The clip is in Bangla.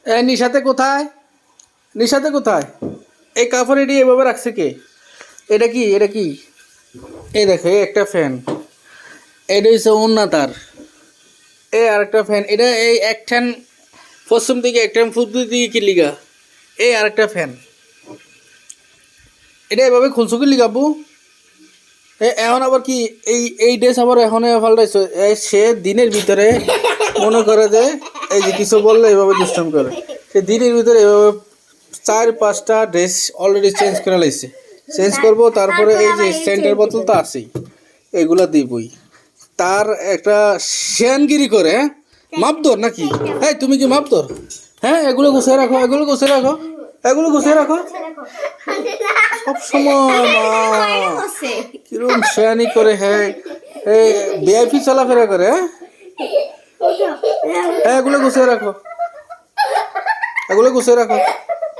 এই নিশাতে কোথায়? নিশাতে কোথায়? এই কাপড় এটি এভাবে রাখছে কে? এটা কি? এটা কি? এই দেখো এই একটা ফ্যান, এটা হচ্ছে ওন্না তার। এই আরেকটা ফ্যান, এটা এই এক ঠ্যান পশ্চিম দিকে এক ঠ্যান পূর্ব দিকে কি লিগা? এই আরেকটা ফ্যান, এটা এভাবে খুলছো কি লিগাবো? এখন আবার কি এই ড্রেস আবার এখন পাল্টাইছো? সে দিনের ভিতরে মনে করে যে এই যে কিছু বললে এভাবে দুষ্টাম করে, সে দিনের ভিতরে এভাবে 4-5টা ড্রেস অলরেডি চেঞ্জ করে লাইছে। চেঞ্জ করবো, তারপরে এই যে সেন্টার বোতল তো আছেই, এগুলা দিবই। তার একটা শেয়ানগিরি করে, হ্যাঁ? মাপদর নাকি? হ্যাঁ, তুমি কি মাপদর? হ্যাঁ, এগুলো গুছিয়ে রাখো, এগুলো গুছিয়ে রাখো, এগুলো গুছিয়ে রাখো সব সময়। মা কিরম শেয়ানি করে, হ্যাঁ এই ভিআইপি চলাফেরা করে, হ্যাঁ? হ্যাঁ, এগুলো গুছিয়ে রাখো, এগুলো গুছিয়ে রাখো।